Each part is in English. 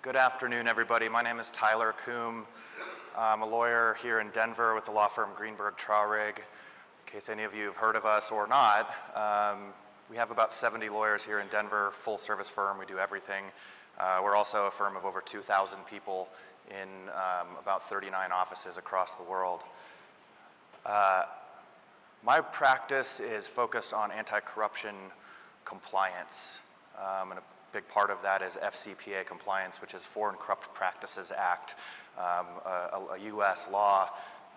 Good afternoon, everybody. My name is Tyler Coombe. I'm a lawyer here in Denver with the law firm Greenberg Traurig. In case any of you have heard of us or not, we have about 70 lawyers here in Denver, full service firm. We do everything. We're also a firm of over 2,000 people in about 39 offices across the world. My practice is focused on anti-corruption compliance, and a big part of that is FCPA compliance, which is Foreign Corrupt Practices Act, a U.S. law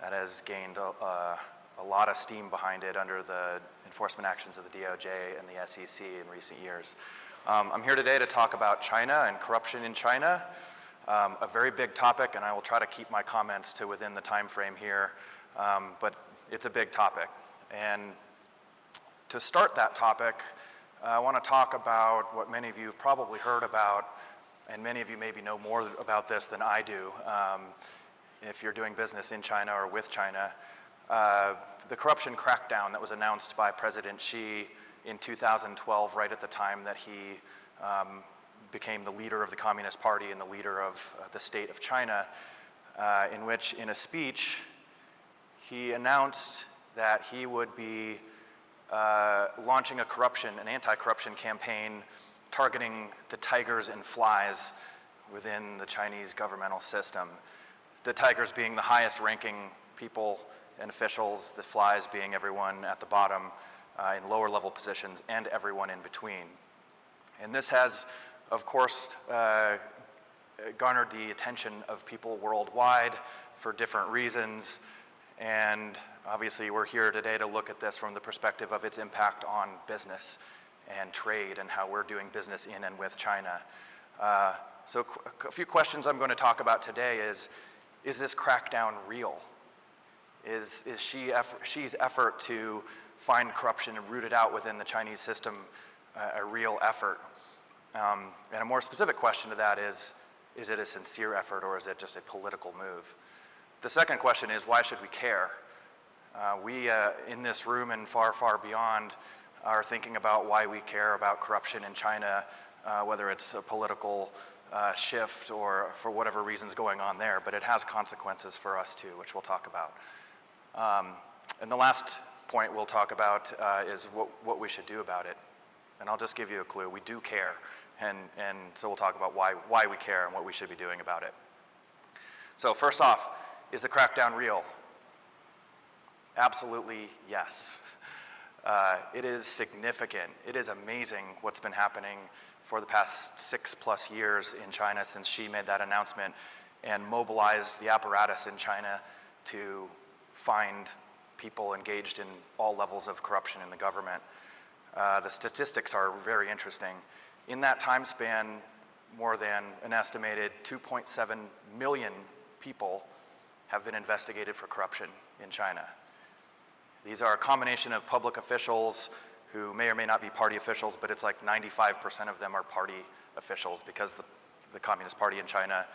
that has gained a lot of steam behind it under the enforcement actions of the DOJ and the SEC in recent years. I'm here today to talk about China and corruption in China, a very big topic, and I will try to keep my comments to within the time frame here, but it's a big topic. And to start that topic, I want to talk about what many of you have probably heard about, and many of you maybe know more about this than I do, if you're doing business in China or with China. The corruption crackdown that was announced by President Xi in 2012, right at the time that he became the leader of the Communist Party and the leader of the state of China, in which, in a speech, he announced that he would be launching an anti-corruption campaign targeting the tigers and flies within the Chinese governmental system. The tigers being the highest ranking people and officials, the flies being everyone at the bottom in lower level positions, and everyone in between. And this has, of course, garnered the attention of people worldwide for different reasons. And obviously we're here today to look at this from the perspective of its impact on business and trade and how we're doing business in and with China. So a few questions I'm going to talk about today is this crackdown real? Is Xi's effort to find corruption and root it out within the Chinese system a real effort? And a more specific question to that is it a sincere effort, or is it just a political move? The second question is, why should we care? We in this room and far, far beyond are thinking about why we care about corruption in China, whether it's a political shift or for whatever reasons going on there, but it has consequences for us too, which we'll talk about. And the last point we'll talk about is what we should do about it. And I'll just give you a clue. We do care, and so we'll talk about why we care and what we should be doing about it. So first off, is the crackdown real? Absolutely yes. It is significant. It is amazing what's been happening for the past 6+ years in China since Xi made that announcement and mobilized the apparatus in China to find people engaged in all levels of corruption in the government. The statistics are very interesting. In that time span, more than an estimated 2.7 million people have been investigated for corruption in China. These are a combination of public officials who may or may not be party officials, but it's like 95% of them are party officials because the Communist Party in China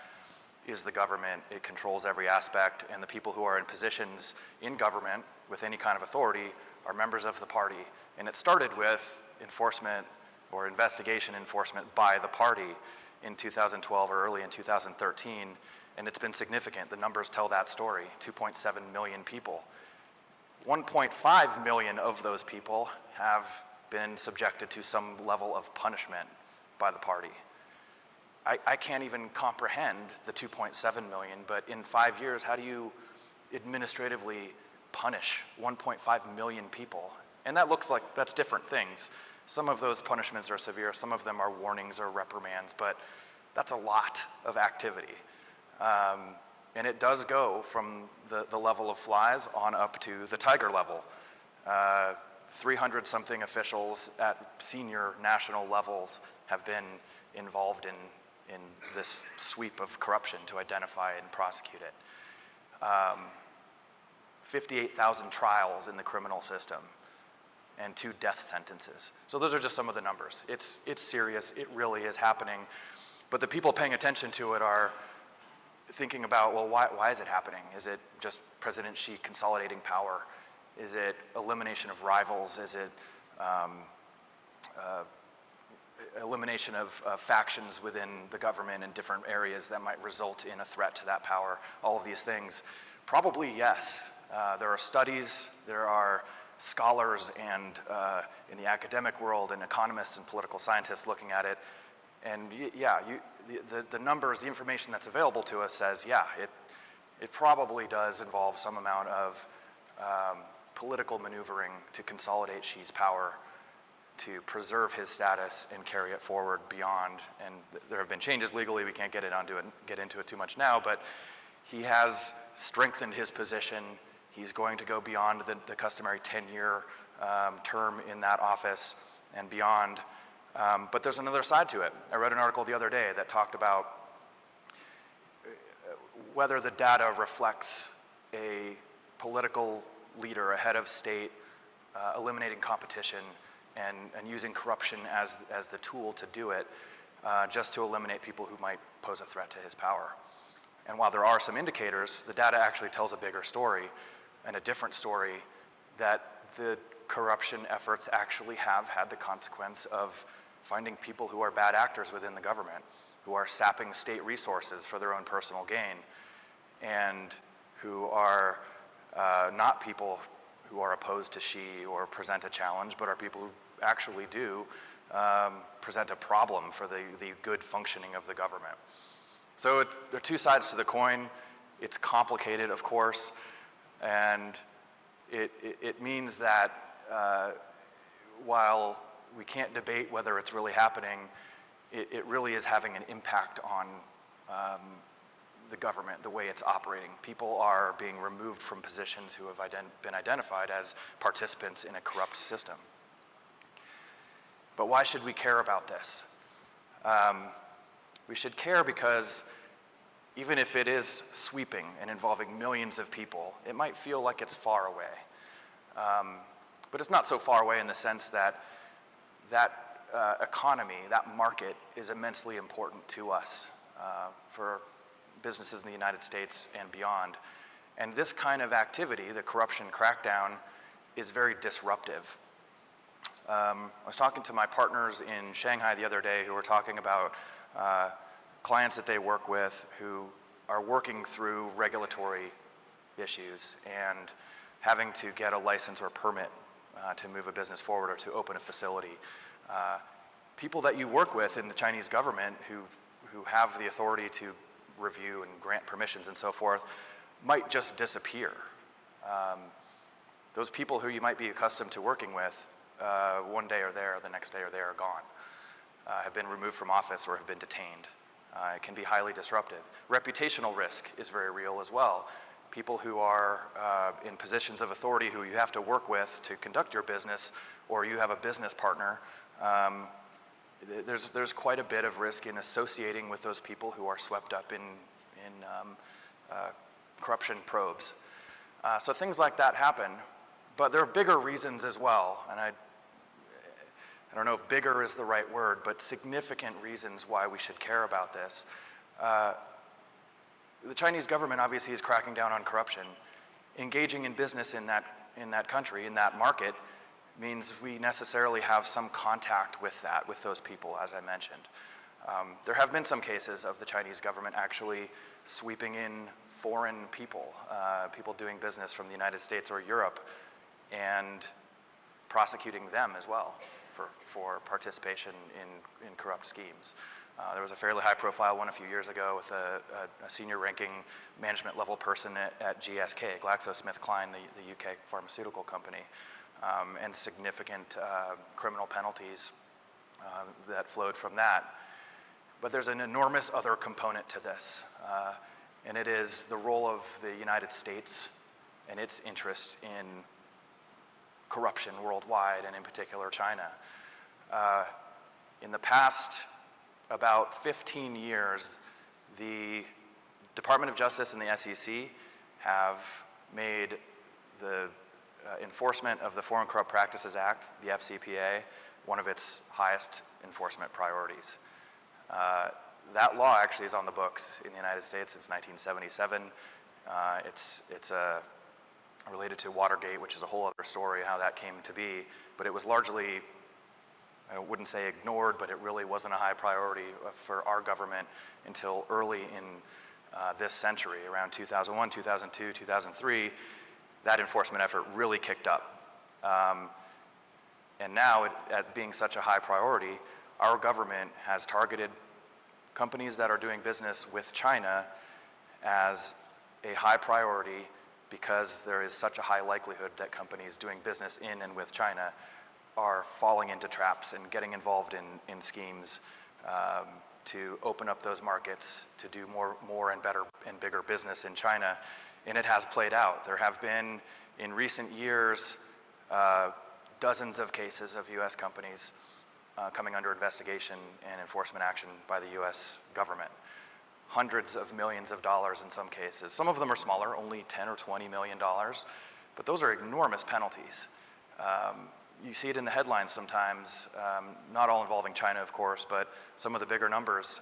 is the government. It controls every aspect, and the people who are in positions in government with any kind of authority are members of the party. And it started with enforcement or investigation enforcement by the party in 2012 or early in 2013. And it's been significant. The numbers tell that story, 2.7 million people. 1.5 million of those people have been subjected to some level of punishment by the party. I can't even comprehend the 2.7 million, but in 5 years, how do you administratively punish 1.5 million people? And that looks like that's different things. Some of those punishments are severe, some of them are warnings or reprimands, but that's a lot of activity. And it does go from the level of flies on up to the tiger level. 300-something officials at senior national levels have been involved in this sweep of corruption to identify and prosecute it. 58,000 trials in the criminal system and 2 death sentences. So those are just some of the numbers. It's serious, it really is happening. But the people paying attention to it are thinking about, well, why is it happening? Is it just President Xi consolidating power? Is it elimination of rivals? Is it elimination of factions within the government in different areas that might result in a threat to that power, all of these things? Probably yes. There are studies, there are scholars and in the academic world and economists and political scientists looking at it. And yeah, the numbers, the information that's available to us says, yeah, it probably does involve some amount of political maneuvering to consolidate Xi's power, to preserve his status and carry it forward beyond. And there have been changes legally. We can't get into it too much now, but he has strengthened his position. He's going to go beyond the customary 10-year term in that office and beyond. But there's another side to it. I read an article the other day that talked about whether the data reflects a political leader, a head of state, eliminating competition and using corruption as the tool to do it, just to eliminate people who might pose a threat to his power. And while there are some indicators, the data actually tells a bigger story and a different story, that the corruption efforts actually have had the consequence of finding people who are bad actors within the government, who are sapping state resources for their own personal gain, and who are not people who are opposed to Xi or present a challenge, but are people who actually do present a problem for the good functioning of the government. So there are two sides to the coin. It's complicated, of course, and it means that while we can't debate whether it's really happening, it really is having an impact on the government, the way it's operating. People are being removed from positions who have been identified as participants in a corrupt system. But why should we care about this? We should care because even if it is sweeping and involving millions of people, it might feel like it's far away. But it's not so far away in the sense that economy, that market, is immensely important to us for businesses in the United States and beyond. And this kind of activity, the corruption crackdown, is very disruptive. I was talking to my partners in Shanghai the other day who were talking about clients that they work with who are working through regulatory issues and having to get a license or permit to move a business forward or to open a facility. People that you work with in the Chinese government who have the authority to review and grant permissions and so forth might just disappear. Those people who you might be accustomed to working with, one day are there, the next day are there, gone, have been removed from office or have been detained. It can be highly disruptive. Reputational risk is very real as well. People who are in positions of authority who you have to work with to conduct your business, or you have a business partner, there's quite a bit of risk in associating with those people who are swept up in corruption probes. So things like that happen, but there are bigger reasons as well, and I don't know if bigger is the right word, but significant reasons why we should care about this. The Chinese government obviously is cracking down on corruption. Engaging in business in that country, in that market, means we necessarily have some contact with those people, as I mentioned. There have been some cases of the Chinese government actually sweeping in foreign people, people doing business from the United States or Europe, and prosecuting them as well for participation in corrupt schemes. There was a fairly high-profile one a few years ago with a senior-ranking management-level person at GSK, GlaxoSmithKline, the UK pharmaceutical company, and significant criminal penalties that flowed from that. But there's an enormous other component to this, and it is the role of the United States and its interest in corruption worldwide, and in particular China. In the past about 15 years, the Department of Justice and the SEC have made the enforcement of the Foreign Corrupt Practices Act, the FCPA, one of its highest enforcement priorities. That law actually is on the books in the United States since 1977. It's related to Watergate, which is a whole other story, how that came to be, but it was largely I wouldn't say ignored, but it really wasn't a high priority for our government until early in this century, around 2001, 2002, 2003. That enforcement effort really kicked up. And now, at being such a high priority, our government has targeted companies that are doing business with China as a high priority because there is such a high likelihood that companies doing business in and with China are falling into traps and getting involved in schemes to open up those markets, to do more and better and bigger business in China. And it has played out. There have been, in recent years, dozens of cases of U.S. companies coming under investigation and enforcement action by the U.S. government. Hundreds of millions of dollars in some cases. Some of them are smaller, only $10 or $20 million, but those are enormous penalties. You see it in the headlines sometimes, not all involving China, of course, but some of the bigger numbers.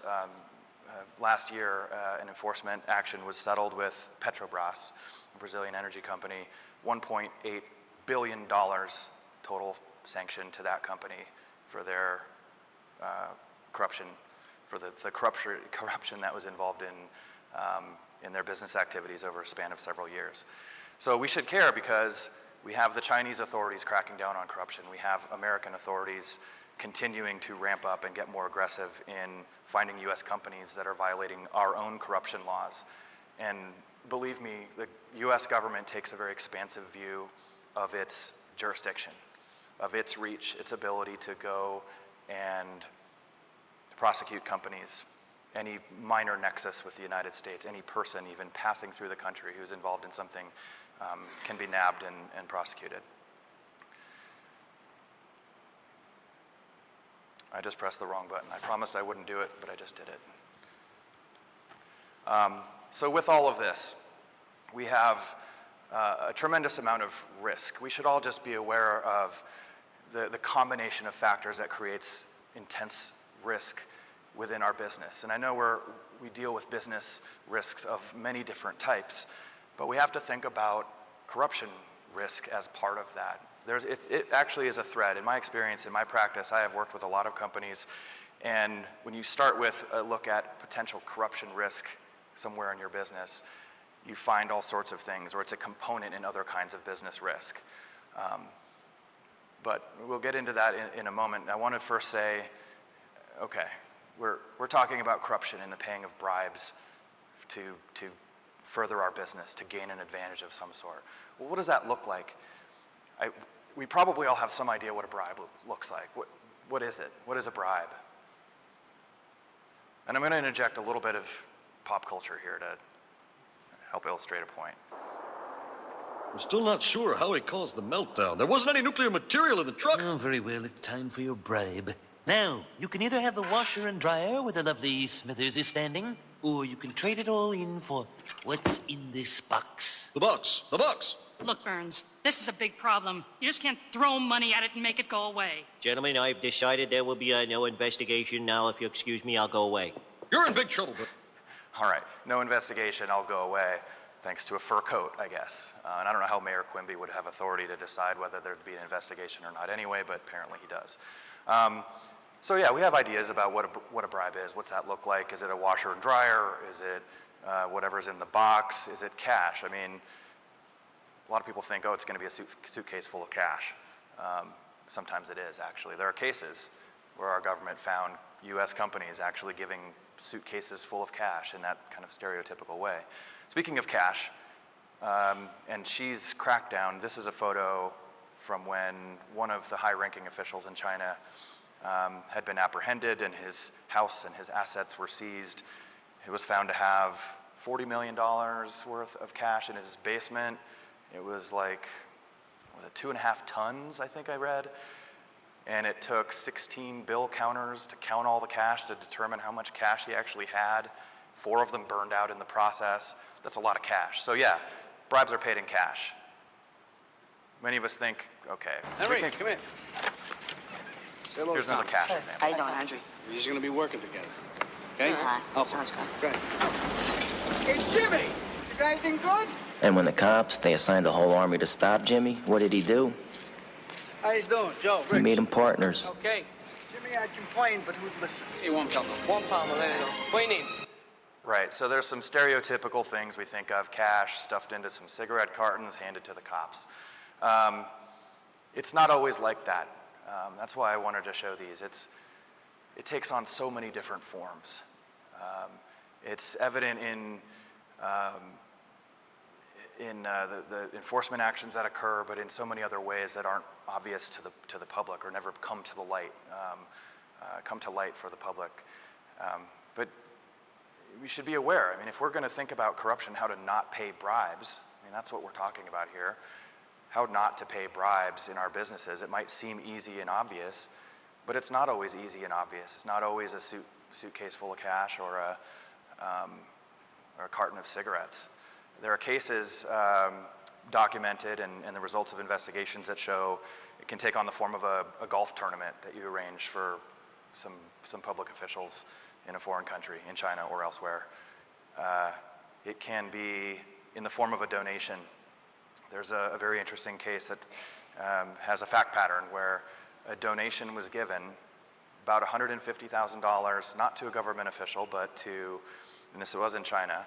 Last year, an enforcement action was settled with Petrobras, a Brazilian energy company, $1.8 billion total sanction to that company for their corruption, for the corruption that was involved in their business activities over a span of several years. So we should care because we have the Chinese authorities cracking down on corruption. We have American authorities continuing to ramp up and get more aggressive in finding U.S. companies that are violating our own corruption laws. And believe me, the U.S. government takes a very expansive view of its jurisdiction, of its reach, its ability to go and prosecute companies. Any minor nexus with the United States, any person even passing through the country who's involved in something can be nabbed and prosecuted. I just pressed the wrong button. I promised I wouldn't do it, but I just did it. So with all of this, we have a tremendous amount of risk. We should all just be aware of the combination of factors that creates intense risk within our business. And I know we deal with business risks of many different types, but we have to think about corruption risk as part of that. It actually is a thread. In my experience, in my practice, I have worked with a lot of companies, and when you start with a look at potential corruption risk somewhere in your business, you find all sorts of things, or it's a component in other kinds of business risk. But we'll get into that in a moment. I want to first say, okay, we're talking about corruption and the paying of bribes to further our business, to gain an advantage of some sort. Well, what does that look like? We probably all have some idea what a bribe looks like. What is it? What is a bribe? And I'm going to interject a little bit of pop culture here to help illustrate a point. We're still not sure how he caused the meltdown. There wasn't any nuclear material in the truck. Oh, very well. It's time for your bribe. Now, you can either have the washer and dryer where the lovely Smithers is standing, or you can trade it all in for what's in this box. The box. The box. Look, Burns, this is a big problem. You just can't throw money at it and make it go away. Gentlemen, I've decided there will be no investigation now. If you excuse me, I'll go away. You're in big trouble, but... All right, no investigation, I'll go away, thanks to a fur coat, I guess. And I don't know how Mayor Quimby would have authority to decide whether there'd be an investigation or not anyway, but apparently he does. So yeah, we have ideas about what a bribe is. What's that look like? Is it a washer and dryer? Is it whatever's in the box? Is it cash? I mean, a lot of people think, oh, it's going to be a suitcase full of cash. Sometimes it is, actually. There are cases where our government found U.S. companies actually giving suitcases full of cash in that kind of stereotypical way. Speaking of cash, and Xi's crackdown, this is a photo from when one of the high-ranking officials in China had been apprehended and his house and his assets were seized. He was found to have $40 million worth of cash in his basement. It was like, 2.5 tons, I think I read. And it took 16 bill counters to count all the cash to determine how much cash he actually had. 4 of them burned out in the process. That's a lot of cash. So yeah, bribes are paid in cash. Many of us think, okay. Henry, come here. Say hello. Here's another cash example. How you doing, Andrew? We're just going to be working together. Okay? Hi. Oh, Sounds good. Fred. Hey, Jimmy! You got anything good? And when the cops, they assigned a whole army to stop Jimmy, what did he do? How you doing, Joe? He made them partners. Okay. me, I'd complain, but who'd listen? Right, so there's some stereotypical things we think of: cash stuffed into some cigarette cartons, handed to the cops. It's not always like that. That's why I wanted to show these. It takes on so many different forms. It's evident in the enforcement actions that occur, but in so many other ways that aren't obvious to the public or never come to light for the public. But we should be aware. I mean, if we're going to think about corruption, how to not pay bribes, I mean, that's what we're talking about here. How not to pay bribes in our businesses. It might seem easy and obvious, but it's not always easy and obvious. It's not always a suitcase full of cash or a carton of cigarettes. There are cases documented and the results of investigations that show it can take on the form of a golf tournament that you arrange for some public officials in a foreign country, in China or elsewhere. It can be in the form of a donation. There's a very interesting case that has a fact pattern where a donation was given, about $150,000, not to a government official, but to, and this was in China,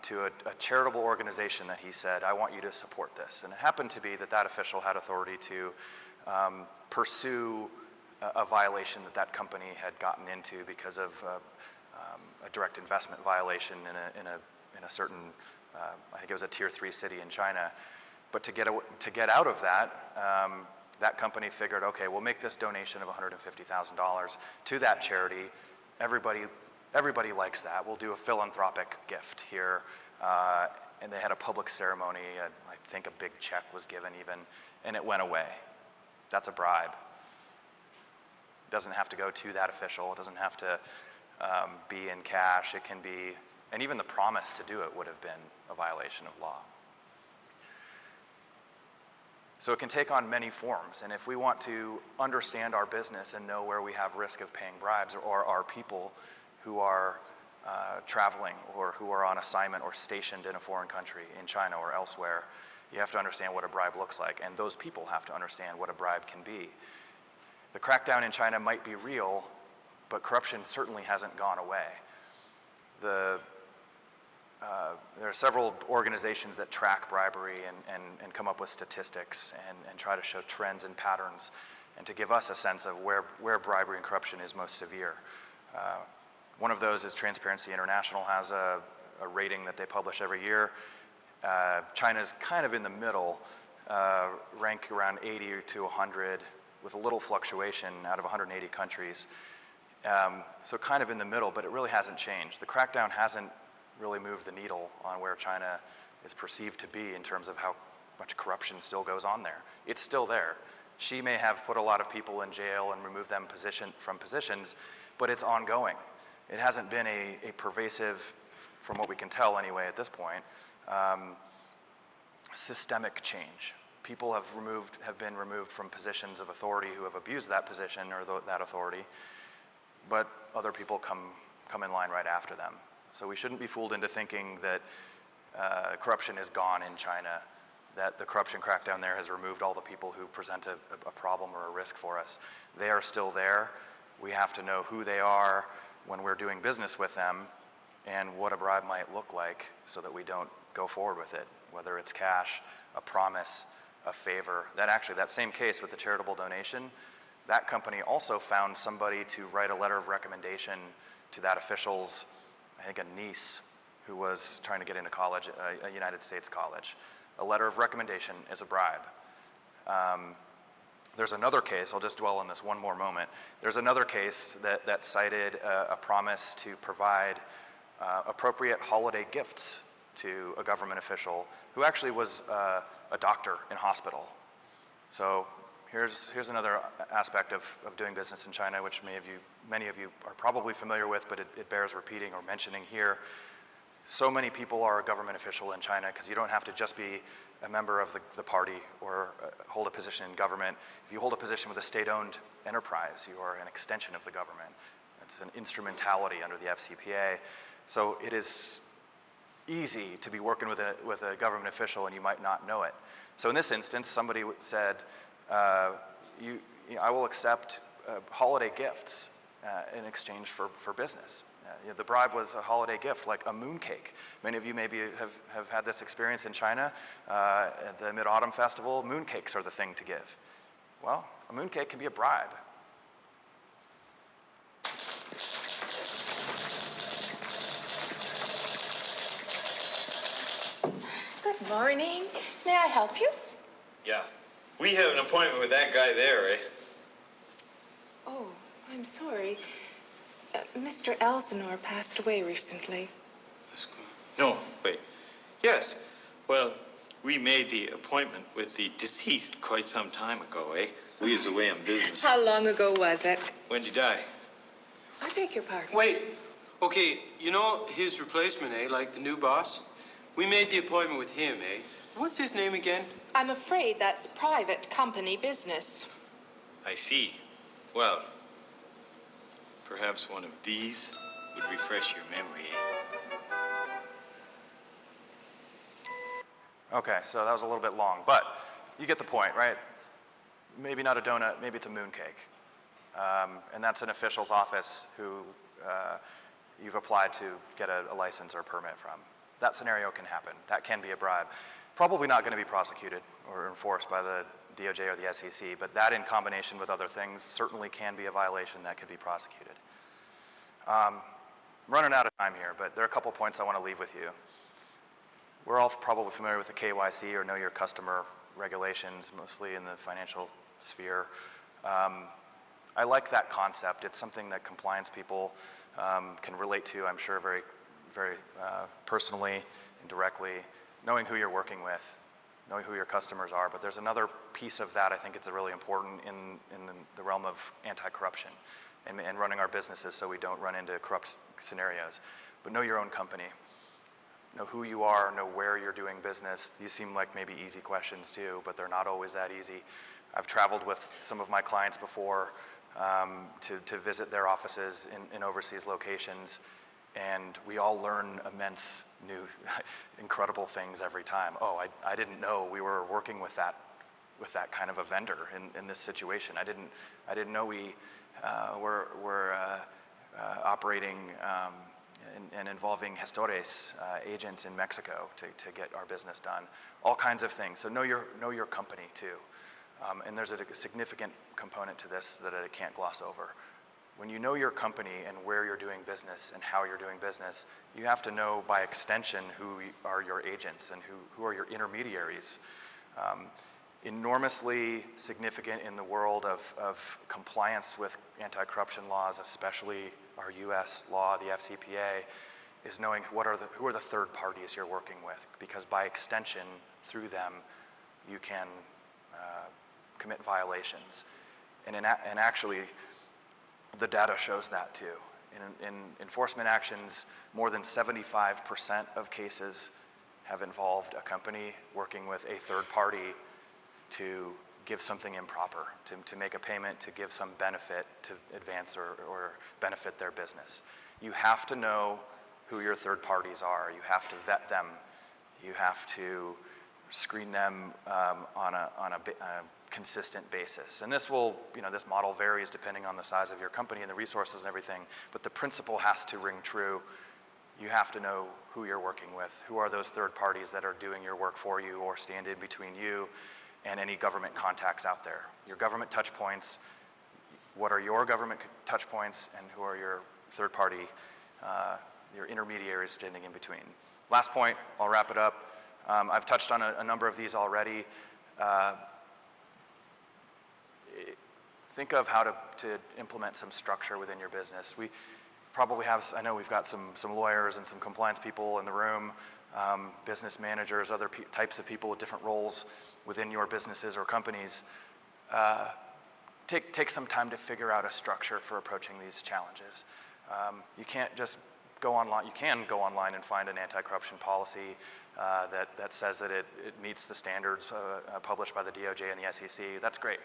to a charitable organization that he said, I want you to support this. And it happened to be that official had authority to pursue a violation that company had gotten into because of a direct investment violation in a certain, I think it was a tier 3 city in China. But to get out of that, that company figured, okay, we'll make this donation of $150,000 to that charity. Everybody likes that. We'll do a philanthropic gift here. And they had a public ceremony. I think a big check was given even, and it went away. That's a bribe. It doesn't have to go to that official. It doesn't have to be in cash. It can be, and even the promise to do it would have been a violation of law. So it can take on many forms, and if we want to understand our business and know where we have risk of paying bribes, or our people who are traveling or who are on assignment or stationed in a foreign country, in China or elsewhere, you have to understand what a bribe looks like, and those people have to understand what a bribe can be. The crackdown in China might be real, but corruption certainly hasn't gone away. There are several organizations that track bribery and come up with statistics and try to show trends and patterns and to give us a sense of where bribery and corruption is most severe. One of those is Transparency International has a rating that they publish every year. China's kind of in the middle, rank around 80 to 100 with a little fluctuation out of 180 countries. So kind of in the middle, but it really hasn't changed. The crackdown hasn't really moved the needle on where China is perceived to be in terms of how much corruption still goes on there. It's still there. Xi may have put a lot of people in jail and removed them from positions, but it's ongoing. It hasn't been a pervasive, from what we can tell anyway at this point, systemic change. People have been removed from positions of authority who have abused that position or that authority, but other people come in line right after them. So we shouldn't be fooled into thinking that corruption is gone in China, that the corruption crackdown there has removed all the people who present a problem or a risk for us. They are still there. We have to know who they are when we're doing business with them and what a bribe might look like so that we don't go forward with it, whether it's cash, a promise, a favor. That same case with the charitable donation, that company also found somebody to write a letter of recommendation to that official's, I think, a niece who was trying to get into college, a United States college. A letter of recommendation is a bribe. There's another case, I'll just dwell on this one more moment. There's another case that cited a promise to provide appropriate holiday gifts to a government official who actually was a doctor in hospital. So here's another aspect of doing business in China, which many of you are probably familiar with, but it bears repeating or mentioning here. So many people are a government official in China because you don't have to just be a member of the party or hold a position in government. If you hold a position with a state-owned enterprise, you are an extension of the government. It's an instrumentality under the FCPA. So it is easy to be working with a government official and you might not know it. So in this instance, somebody said, I will accept holiday gifts in exchange for business. The bribe was a holiday gift, like a mooncake. Many of you maybe have had this experience in China. At the Mid-Autumn Festival, mooncakes are the thing to give. Well, a mooncake can be a bribe. Good morning. May I help you? Yeah. We have an appointment with that guy there, eh? Oh, I'm sorry. Mr. Elsinore passed away recently. No, wait. Yes. Well, we made the appointment with the deceased quite some time ago, eh? We was away on business. How long ago was it? When'd you die? I beg your pardon. Wait. Okay, you know his replacement, eh? Like the new boss? We made the appointment with him, eh? What's his name again? I'm afraid that's private company business. I see. Well, perhaps one of these would refresh your memory, eh? Okay, so that was a little bit long, but you get the point, right? Maybe not a donut, maybe it's a mooncake. And that's an official's office who you've applied to get a license or a permit from. That scenario can happen. That can be a bribe. Probably not going to be prosecuted or enforced by the DOJ or the SEC, but that in combination with other things certainly can be a violation that could be prosecuted. I'm running out of time here, but there are a couple points I want to leave with you. We're all probably familiar with the KYC or Know Your Customer regulations, mostly in the financial sphere. I like that concept. It's something that compliance people can relate to, I'm sure, very, very personally and directly, knowing who you're working with, knowing who your customers are. But there's another piece of that I think it's really important in the realm of anti-corruption and running our businesses so we don't run into corrupt scenarios. But know your own company. Know who you are, know where you're doing business. These seem like maybe easy questions too, but they're not always that easy. I've traveled with some of my clients before to visit their offices in overseas locations, and we all learn immense new, incredible things every time. Oh, I didn't know we were working with that kind of a vendor in this situation. I didn't know we were operating and involving gestores, agents in Mexico to get our business done. All kinds of things. So know your company too. And there's a significant component to this that I can't gloss over. When you know your company and where you're doing business and how you're doing business, you have to know by extension who are your agents and who are your intermediaries. Enormously significant in the world of compliance with anti-corruption laws, especially our US law, the FCPA, is knowing who are the third parties you're working with, because by extension, through them, you can commit violations. And actually, the data shows that too. In enforcement actions, more than 75% of cases have involved a company working with a third party to give something improper, to make a payment, to give some benefit to advance or benefit their business. You have to know who your third parties are. You have to vet them. You have to screen them on a consistent basis. And this model varies depending on the size of your company and the resources and everything, but the principle has to ring true. You have to know who you're working with. Who are those third parties that are doing your work for you or stand in between you and any government contacts out there? Your government touch points, what are your government touch points, and who are your third party, your intermediaries standing in between? Last point, I'll wrap it up. I've touched on a number of these already. Think of how to implement some structure within your business. We probably have, I know we've got some lawyers and some compliance people in the room, business managers, other types of people with different roles within your businesses or companies. Take some time to figure out a structure for approaching these challenges. You can't just go online. You can go online and find an anti-corruption policy that says that it meets the standards published by the DOJ and the SEC. That's great.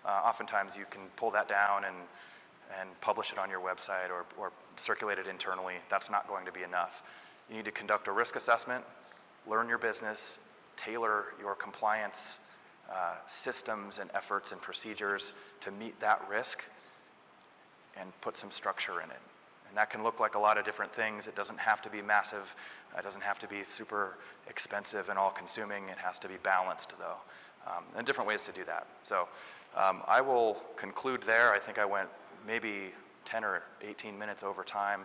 Oftentimes you can pull that down and publish it on your website or circulate it internally. That's not going to be enough. You need to conduct a risk assessment, learn your business, tailor your compliance systems and efforts and procedures to meet that risk, put some structure in it. And that can look like a lot of different things. It doesn't have to be massive. It doesn't have to be super expensive and all-consuming. It has to be balanced, though, and different ways to do that. So I will conclude there. I think I went maybe 10 or 18 minutes over time.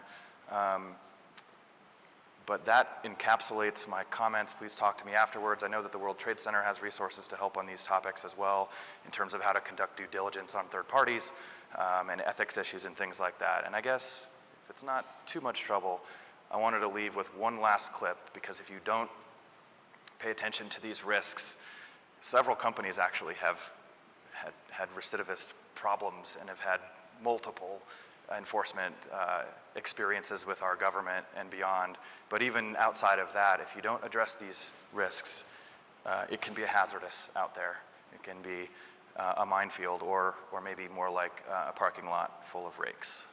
But that encapsulates my comments. Please talk to me afterwards. I know that the World Trade Center has resources to help on these topics as well in terms of how to conduct due diligence on third parties and ethics issues and things like that. And I guess if it's not too much trouble, I wanted to leave with one last clip, because if you don't pay attention to these risks, several companies actually have had recidivist problems and have had multiple enforcement experiences with our government and beyond. But even outside of that, if you don't address these risks, it can be hazardous out there. It can be a minefield, or maybe more like a parking lot full of rakes.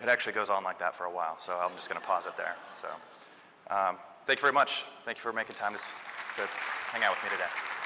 It actually goes on like that for a while, so I'm just going to pause it there. So, thank you very much. Thank you for making time to hang out with me today.